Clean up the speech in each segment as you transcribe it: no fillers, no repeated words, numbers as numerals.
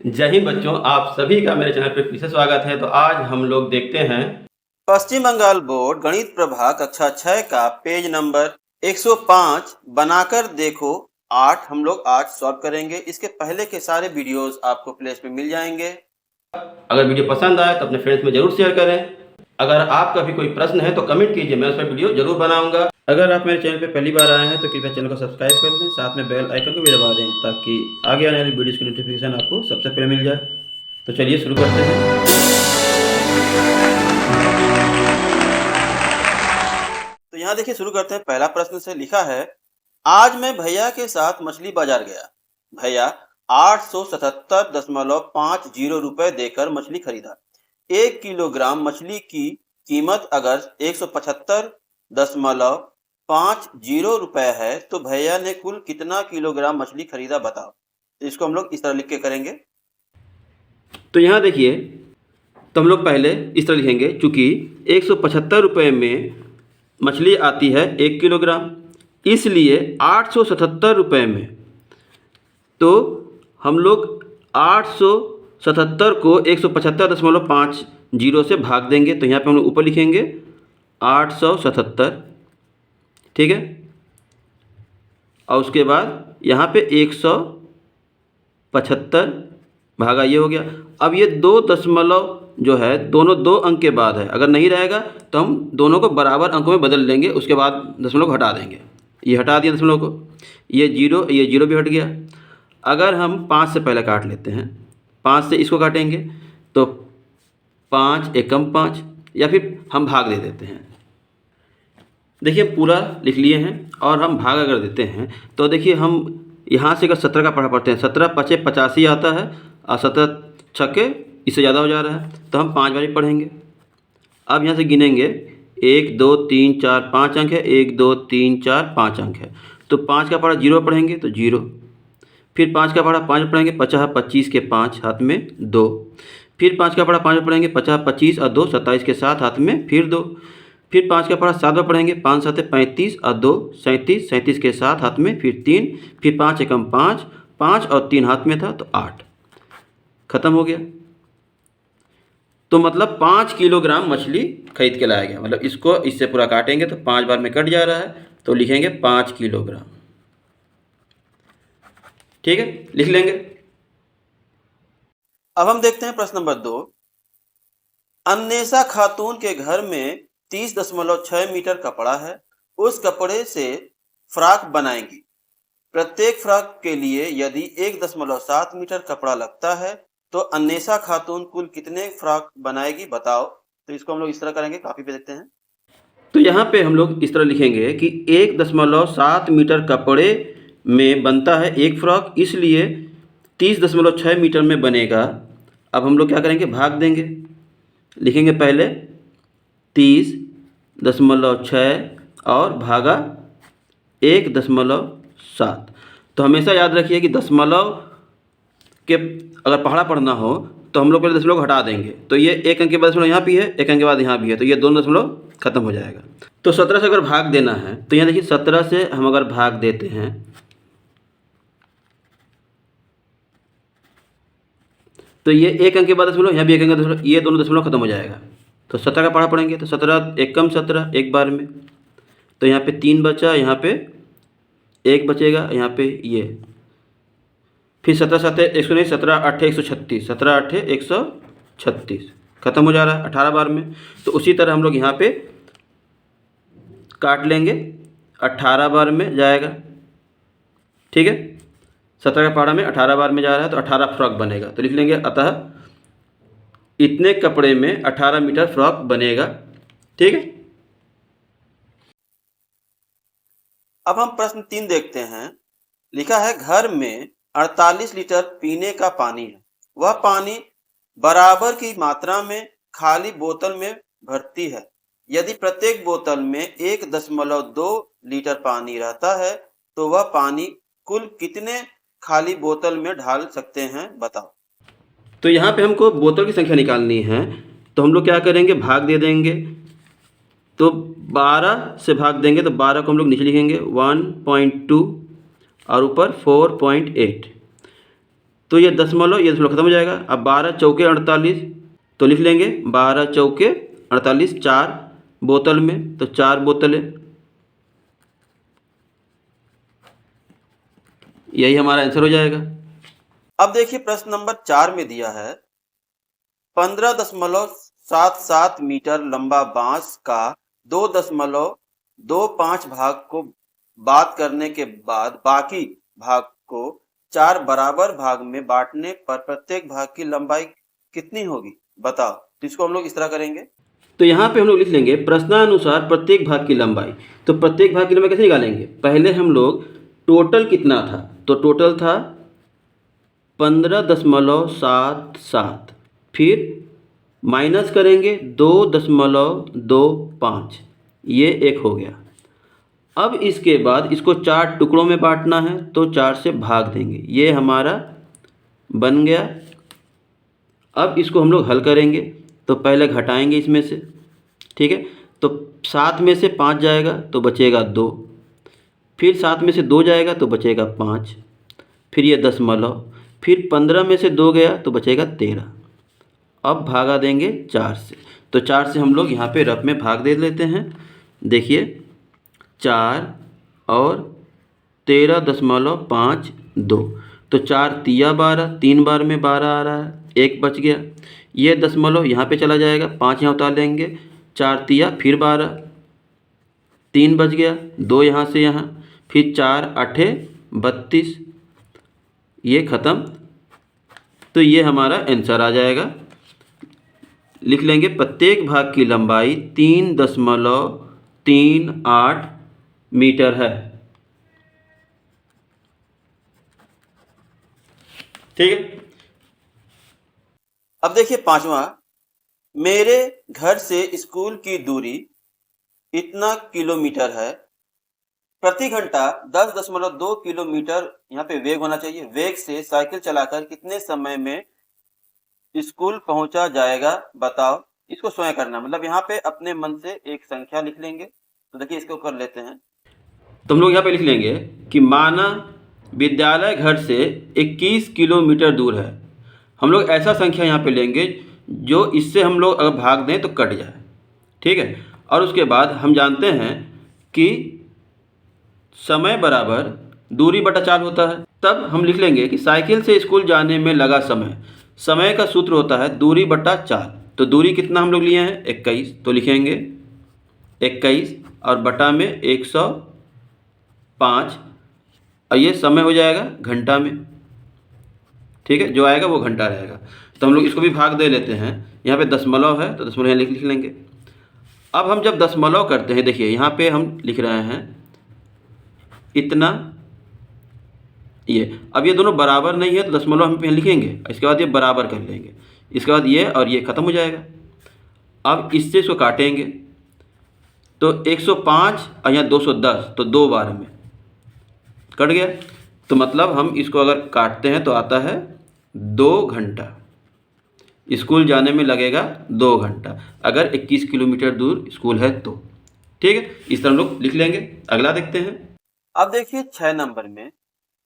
जय हिंद बच्चों, आप सभी का मेरे चैनल पर फिर से स्वागत है। तो आज हम लोग देखते हैं पश्चिम बंगाल बोर्ड गणित प्रभाग कक्षा 6 का पेज नंबर 105 बनाकर देखो 8 हम लोग आज सॉल्व करेंगे। इसके पहले के सारे वीडियोस आपको प्लेलिस्ट में मिल जाएंगे। अगर वीडियो पसंद आए तो अपने फ्रेंड्स में जरूर शेयर करें। अगर आपका भी कोई प्रश्न है तो कमेंट कीजिए, मैं उस पर वीडियो जरूर बनाऊंगा। अगर आप मेरे चैनल पर पहली बार आए हैं तो कृपया चैनल को सब्सक्राइब कर लें, साथ में बेल आइकन को भी दबा दें ताकि आगे आने वाली वीडियोस की नोटिफिकेशन आपको सबसे पहले मिल जाए। तो चलिए शुरू करते हैं। तो यहाँ देखिए, शुरू करते हैं। पहला प्रश्न से लिखा है, आज मैं भैया के साथ मछली बाजार गया। भैया 877.50 रुपए देकर मछली खरीदा। 1 किलोग्राम मछली की कीमत अगर 175.50 रुपए है तो भैया ने कुल कितना किलोग्राम मछली खरीदा बताओ। तो इसको हम लोग इस तरह लिख के करेंगे। तो यहाँ देखिए, तो हम लोग पहले इस तरह लिखेंगे, चूँकि 175 रुपये में मछली आती है 1 किलोग्राम, इसलिए 877 रुपये में तो हम लोग 877 को 175.50 से भाग देंगे। तो यहाँ पे हम लोग ऊपर लिखेंगे 877, ठीक है। और उसके बाद यहाँ पे 175 भागा ये हो गया। अब ये 2 दशमलव जो है दोनों 2 अंक के बाद है, अगर नहीं रहेगा तो हम दोनों को बराबर अंकों में बदल लेंगे, उसके बाद दशमलव को हटा देंगे। ये हटा दिया दशमलव को, ये जीरो भी हट गया। अगर हम 5 से पहले काट लेते हैं, 5 से इसको काटेंगे तो 5 एकम 5, या फिर हम भाग दे देते हैं। देखिए पूरा लिख लिए हैं और हम भाग अगर देते हैं तो देखिए, हम यहाँ से अगर 17 का पढ़ा पढ़ते हैं, 17 पचे 85 आता है और 17 छक्के इससे ज़्यादा हो जा रहा है, तो हम 5 बार ही पढ़ेंगे। अब यहाँ से गिनेंगे 1 2 3 4 5 अंक है, 1 2 3 4 5 अंक है, तो 5 का पढ़ा 0 पढ़ेंगे तो 0, फिर 5 का पढ़ा 5 पढ़ेंगे, 50 25 के 5 हाथ में 2, फिर 5 का पढ़ा 5 पढ़ेंगे, 50 25 और 2 27 के 7 हाथ में फिर 2, फिर 5 का पढ़ा 7 बार पढ़ेंगे, 5 7 35 और 2 37 37 के 7 हाथ में फिर 3, फिर 5 एकम 5, 5 और 3 हाथ में था तो 8, खत्म हो गया। तो मतलब 5 किलोग्राम मछली खरीद के लाया गया। मतलब इसको इससे पूरा काटेंगे तो 5 बार में कट जा रहा है, तो लिखेंगे 5 किलोग्राम, ठीक है, लिख लेंगे। अब हम देखते हैं प्रश्न नंबर 2। अन्वेषा खातून के घर में 30.6 मीटर कपड़ा है। उस कपड़े से फ्रॉक बनाएंगी। प्रत्येक फ्रॉक के लिए यदि 1.7 मीटर कपड़ा लगता है तो अन्वेषा खातून कुल कितने फ्रॉक बनाएगी बताओ। तो इसको हम लोग इस तरह करेंगे, कॉपी पे देखते हैं। तो यहाँ पे हम लोग इस तरह लिखेंगे कि 1.7 मीटर कपड़े में बनता है एक फ्रॉक, इसलिए 30.6 मीटर में बनेगा। अब हम लोग क्या करेंगे, भाग देंगे। लिखेंगे पहले 30.6 और भागा 1.7। तो हमेशा याद रखिए कि दशमलव के अगर पहाड़ा पढ़ना हो तो हम लोग पहले दशमलव को हटा देंगे। तो ये 1 अंक के बाद दशमलव यहाँ भी है, 1 अंक के बाद यहाँ भी है, तो ये दोनों दशमलव खत्म हो जाएगा। तो 17 से अगर भाग देना है तो यहाँ देखिए 17 से हम अगर भाग देते हैं तो ये 1 अंक के बाद दशमलव, यहाँ भी 1 अंक का दशमलव, ये दोनों दशमलव खत्म हो जाएगा। तो 17 का पढ़ा पढ़ेंगे तो 17 एकम 17 एक बार में, तो यहाँ पे 3 बचा, यहाँ पे 1 बचेगा, यहाँ पे ये, फिर 17 7 119, 17 8 136, 17 8 136 खत्म हो जा रहा है 18 बार में। तो उसी तरह हम लोग यहाँ पे काट लेंगे, 18 बार में जाएगा, ठीक है। 17 का पहाड़ा में 18 बार में जा रहा है तो 18 फ्रॉक बनेगा। तो लिख लेंगे, अतः इतने कपड़े में 18 मीटर फ्रॉक बनेगा, ठीक है। अब हम प्रश्न 3 देखते हैं। लिखा है, घर में 48 लीटर पीने का पानी है। वह पानी बराबर की मात्रा में खाली बोतल में भरती है। यदि प्रत्येक बोतल में 1.2 लीटर पानी रहता है तो वह पानी कुल कितने खाली बोतल में ढाल सकते हैं बताओ। तो यहाँ पे हमको बोतल की संख्या निकालनी है, तो हम लोग क्या करेंगे, भाग दे देंगे। तो 12 से भाग देंगे तो 12 को हम लोग नीचे लिखेंगे 1.2 और ऊपर 4.8। तो ये दशमलव खत्म हो जाएगा। अब 12 चौके 48, तो लिख लेंगे 12 चौके 48, 4 बोतल में, तो 4 बोतलें। यही हमारा आंसर हो जाएगा। अब देखिए प्रश्न नंबर 4 में दिया है 15.77 मीटर लंबा बांस का 2.25 भाग को बात करने के बाद बाकी भाग को 4 बराबर भाग में बांटने पर प्रत्येक भाग की लंबाई कितनी होगी बताओ। तो इसको हम लोग इस तरह करेंगे। तो यहाँ पे हम लोग लिख लेंगे प्रश्नानुसार प्रत्येक भाग की लंबाई। तो प्रत्येक भाग की लंबाई कैसे निकालेंगे? पहले हम लोग टोटल कितना था, तो टोटल था 15.77, फिर माइनस करेंगे 2.25, ये एक हो गया। अब इसके बाद इसको 4 टुकड़ों में बांटना है, तो 4 से भाग देंगे, ये हमारा बन गया। अब इसको हम लोग हल करेंगे, तो पहले घटाएंगे इसमें से, ठीक है। तो 7 में से 5 जाएगा तो बचेगा 2, फिर 7 में से 2 जाएगा तो बचेगा 5, फिर ये दशमलव, फिर 15 में से 2 गया तो बचेगा 13। अब भागा देंगे 4 से, तो 4 से हम लोग यहाँ पे रफ में भाग दे लेते हैं। देखिए 4 और 13.52, तो 4 तिया 12, 3 बार में 12 आ रहा है, 1 बच गया। ये दशमलव यहाँ पे चला जाएगा, 5 यहाँ उतार लेंगे, 4 तिया फिर 12, 3 बच गया, 2 यहाँ से यहाँ, फिर 4 8 32, ये ख़त्म। तो ये हमारा आंसर आ जाएगा। लिख लेंगे प्रत्येक भाग की लंबाई 3.38 मीटर है। ठीक है। अब देखिए 5वां, मेरे घर से स्कूल की दूरी इतना किलोमीटर है, प्रति घंटा 10.2 किलोमीटर यहाँ पे वेग होना चाहिए। वेग से साइकिल चलाकर कितने समय में स्कूल पहुंचा जाएगा बताओ। इसको स्वयं करना, मतलब यहाँ पे अपने मन से एक संख्या लिख लेंगे। तो देखिए इसको कर लेते हैं। तो हम लोग यहाँ पे लिख लेंगे कि माना विद्यालय घर से 21 किलोमीटर दूर है। हम लोग ऐसा संख्या यहाँ पे लेंगे जो इससे हम लोग अगर भाग दें तो कट जाए, ठीक है। और उसके बाद हम जानते हैं कि समय बराबर दूरी बटा 4 होता है। तब हम लिख लेंगे कि साइकिल से स्कूल जाने में लगा समय, समय का सूत्र होता है दूरी बटा 4। तो दूरी कितना हम लोग लिए हैं 21, तो लिखेंगे 21 और बटा में 105, और ये समय हो जाएगा घंटा में, ठीक है। जो आएगा वो घंटा रहेगा। तो हम लोग इसको भी भाग दे लेते हैं। यहाँ पे दशमलव है तो दशमलव यहाँ लिख लेंगे। अब हम जब दशमलव करते हैं, देखिए यहाँ पे हम लिख रहे हैं इतना, ये अब ये दोनों बराबर नहीं है तो दशमलव हम पे लिखेंगे, इसके बाद ये बराबर कर लेंगे, इसके बाद ये और ये ख़त्म हो जाएगा। अब इससे इसको काटेंगे तो 105 और यहाँ 210, तो 2 बार में कट गया। तो मतलब हम इसको अगर काटते हैं तो आता है 2 घंटा। स्कूल जाने में लगेगा 2 घंटा अगर 21 किलोमीटर दूर स्कूल है तो, ठीक है। इस तरह हम लोग लिख लेंगे। अगला देखते हैं। अब देखिए 6 नंबर में,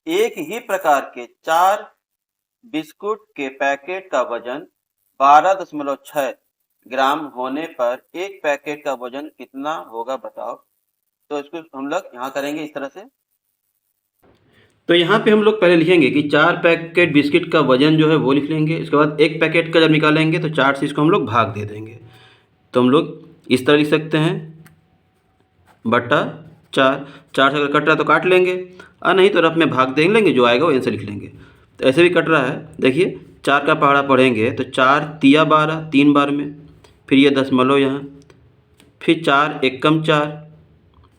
एक ही प्रकार के 4 बिस्कुट के पैकेट का वजन 12.6 ग्राम होने पर एक पैकेट का वजन कितना होगा बताओ। तो इसको हम लोग यहाँ करेंगे इस तरह से। तो यहाँ पे हम लोग पहले लिखेंगे कि 4 पैकेट बिस्किट का वजन जो है वो लिख लेंगे। इसके बाद एक पैकेट का जब निकालेंगे तो 4 से इसको हम लोग भाग दे देंगे। तो हम लोग इस तरह लिख सकते हैं बटा 4। 4 से अगर कट रहा है तो काट लेंगे, और नहीं तो रफ में भाग दे लेंगे, जो आएगा वो आंसर लिख लेंगे। तो ऐसे भी कट रहा है, देखिए 4 का पहाड़ा पढ़ेंगे तो 4 तिया 12, 3 बार में, फिर ये दशमलव यहाँ, फिर 4 एकम 4,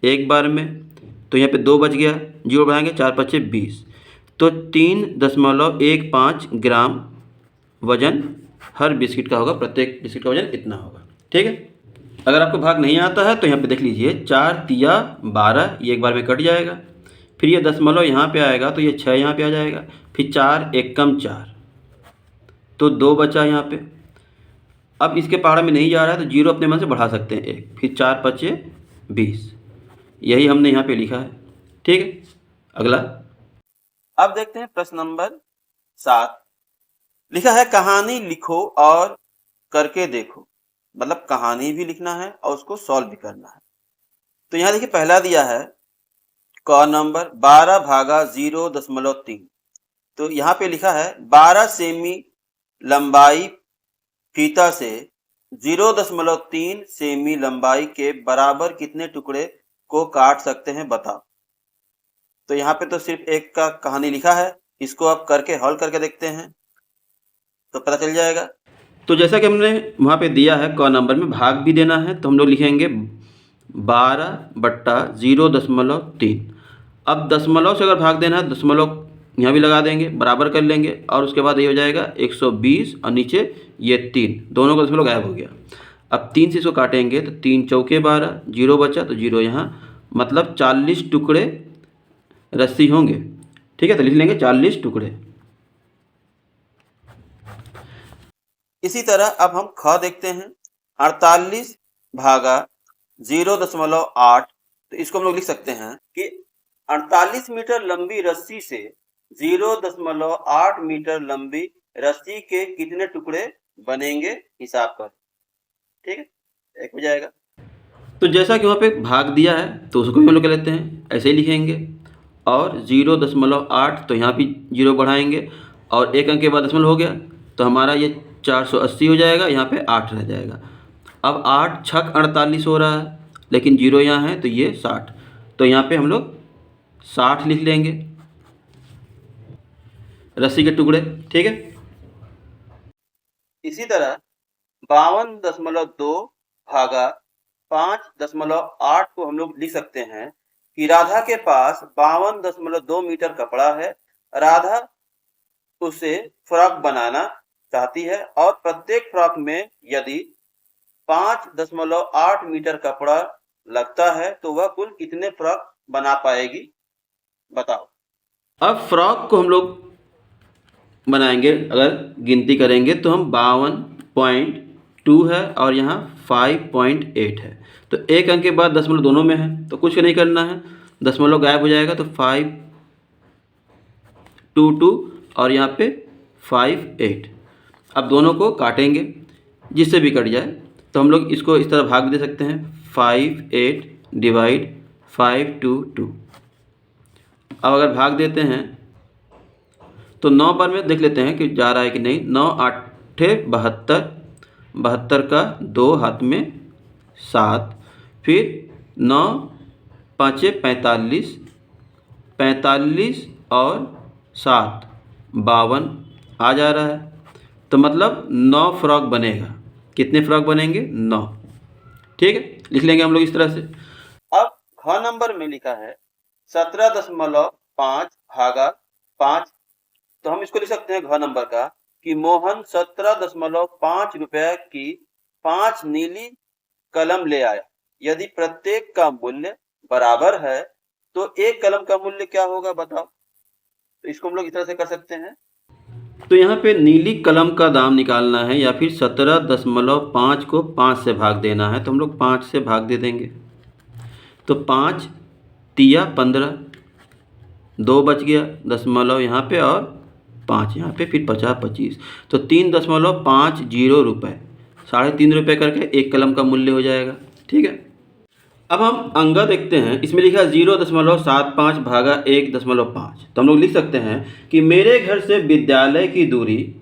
1 बार में, तो यहाँ पे 2 बच गया, 0 बढ़ाएंगे, 4 पच्चे 20, तो 3.15 ग्राम वजन हर बिस्किट का होगा। प्रत्येक बिस्किट का वजन इतना होगा, ठीक है। अगर आपको भाग नहीं आता है तो यहाँ पे देख लीजिए 4 तिया 12, ये 1 बार में कट जाएगा, फिर ये दशमलव यहाँ पे आएगा तो ये 6 यहाँ पे आ जाएगा, फिर 4 एकम 4, तो 2 बचा यहाँ पे। अब इसके पहाड़ा में नहीं जा रहा है तो 0 अपने मन से बढ़ा सकते हैं 1, फिर 4 पच्चे 20, यही हमने यहाँ पे लिखा है, ठीक है। अगला अब देखते हैं प्रश्न नंबर 7। लिखा है कहानी लिखो और करके देखो, मतलब कहानी भी लिखना है और उसको सॉल्व भी करना है। तो यहाँ देखिए पहला दिया है क नंबर 12 भागा 0.3। तो यहाँ पे लिखा है 12 सेमी लंबाई फीता से 0.3 सेमी लंबाई के बराबर कितने टुकड़े को काट सकते हैं बताओ। तो यहाँ पे तो सिर्फ एक का कहानी लिखा है, इसको आप करके हल करके देखते हैं तो पता चल जाएगा। तो जैसा कि हमने वहाँ पे दिया है क नंबर में भाग भी देना है, तो हम लोग लिखेंगे 12/0.3। अब दशमलव से अगर भाग देना है, दशमलव यहाँ भी लगा देंगे, बराबर कर लेंगे और उसके बाद ये हो जाएगा 120 और नीचे ये 3, दोनों का दशमलव गायब हो गया। अब 3 से इसको काटेंगे तो 3 चौके 12, 0 बचा तो 0 यहाँ, मतलब 40 टुकड़े रस्सी होंगे। ठीक है, तो लिख लेंगे 40 टुकड़े। इसी तरह अब हम ख देखते हैं 48 भागा 0.8। तो इसको हम लोग लिख सकते हैं कि 48 मीटर लंबी रस्सी से 0.8 मीटर लंबी रस्सी के कितने टुकड़े बनेंगे हिसाब कर। ठीक है, एक हो जाएगा। तो जैसा कि वहाँ पे भाग दिया है तो उसको भी हम लोग क्या लेते हैं, ऐसे ही लिखेंगे और 0.8 तो यहाँ भी 0 बढ़ाएंगे और एक अंक के बाद दशमलव हो गया तो हमारा ये 480 हो जाएगा, यहाँ पे 8 रह जाएगा। अब 8 छक 48 हो रहा है, लेकिन 0 यहाँ है तो ये 60, तो यहाँ पे हम लोग 60 लिख लेंगे रस्सी के टुकड़े। ठीक है, इसी तरह 52.2 भागा 5.8 को हम लोग लिख सकते हैं कि राधा के पास 52.2 मीटर कपड़ा है। राधा उसे फ्रॉक बनाना चाहती है और प्रत्येक फ्रॉक में यदि 5.8 मीटर कपड़ा लगता है तो वह कुल कितने फ्रॉक बना पाएगी बताओ। अब फ्रॉक को हम लोग बनाएंगे, अगर गिनती करेंगे तो हम 52.2 है और यहाँ 5.8 है, तो एक अंक के बाद दशमलव दोनों में है तो कुछ नहीं करना है, दशमलव गायब हो जाएगा तो 522 और यहाँ पे 58। अब दोनों को काटेंगे, जिससे भी कट जाए, तो हम लोग इसको इस तरह भाग दे सकते हैं 58 डिवाइड 522। अब अगर भाग देते हैं तो 9 बार में देख लेते हैं कि जा रहा है कि नहीं। 9 8 72, 72 का 2 हाथ में 7, फिर 9 5 45, 45 और 7 52 आ जा रहा है, तो मतलब 9 फ्रॉक बनेगा। कितने फ्रॉक बनेंगे? 9। ठीक है, लिख लेंगे हम लोग इस तरह से। अब घ नंबर में लिखा है 17.5 भागा 5। तो हम इसको लिख सकते हैं घ नंबर का कि मोहन 17.5 रुपए की 5 नीली कलम ले आया। यदि प्रत्येक का मूल्य बराबर है तो एक कलम का मूल्य क्या होगा बताओ। तो इसको हम लोग इस तरह से कर सकते हैं। तो यहाँ पे नीली कलम का दाम निकालना है या फिर 17.5 को 5 से भाग देना है, तो हम लोग 5 से भाग दे देंगे। तो 5 तिया 15, 2 बच गया दशमलव यहाँ पे और 5 यहाँ पे, फिर 50 25, तो 3.50 रुपये, 3.5 रुपये करके एक कलम का मूल्य हो जाएगा। ठीक है, अब हम अंगा देखते हैं। इसमें लिखा है 0.75 भागा 1.5। तो हम लोग लिख सकते हैं कि मेरे घर से विद्यालय की दूरी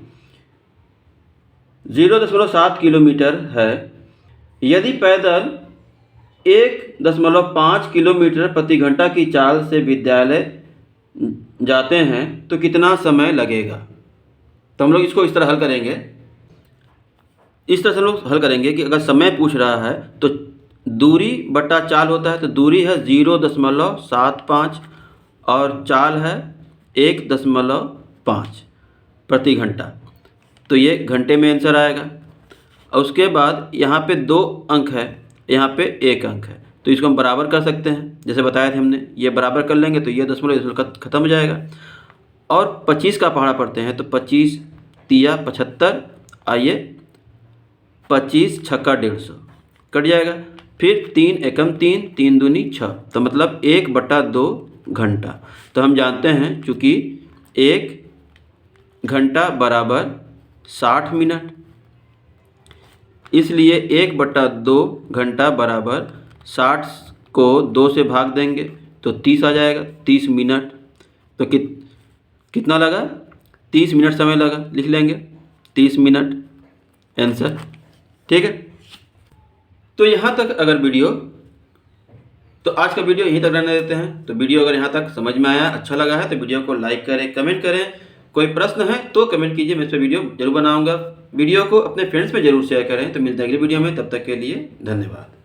0.7 किलोमीटर है। यदि पैदल 1.5 किलोमीटर प्रति घंटा की चाल से विद्यालय जाते हैं तो कितना समय लगेगा। तो हम लोग इसको इस तरह हल करेंगे, इस तरह से हम लोग हल करेंगे कि अगर समय पूछ रहा है तो दूरी बटा चाल होता है, तो दूरी है 0.75 और चाल है 1.5 प्रति घंटा, तो ये घंटे में आंसर आएगा। और उसके बाद यहाँ पे 2 अंक है, यहाँ पे 1 अंक है, तो इसको हम बराबर कर सकते हैं। जैसे बताया था हमने, ये बराबर कर लेंगे तो ये दशमलव खत्म हो जाएगा। और 25 का पहाड़ा पढ़ते हैं तो 25 तिया 75, आइए 25 छक्का 150 कट जाएगा। फिर 3 एकम 3, 3 दूनी 6, तो मतलब 1/2 घंटा। तो हम जानते हैं चूँकि 1 घंटा बराबर 60 मिनट, इसलिए 1/2 घंटा बराबर 60 को 2 से भाग देंगे तो 30 आ जाएगा, 30 मिनट। तो कितना लगा? 30 मिनट समय लगा, लिख लेंगे 30 मिनट आंसर। ठीक है, तो यहाँ तक अगर वीडियो, तो आज का वीडियो यहीं तक रहने देते हैं। तो वीडियो अगर यहाँ तक समझ में आया, अच्छा लगा है तो वीडियो को लाइक करें, कमेंट करें। कोई प्रश्न है तो कमेंट कीजिए, मैं इस पर वीडियो जरूर बनाऊंगा। वीडियो को अपने फ्रेंड्स में जरूर शेयर करें। तो मिलते हैं अगली वीडियो में, तब तक के लिए धन्यवाद।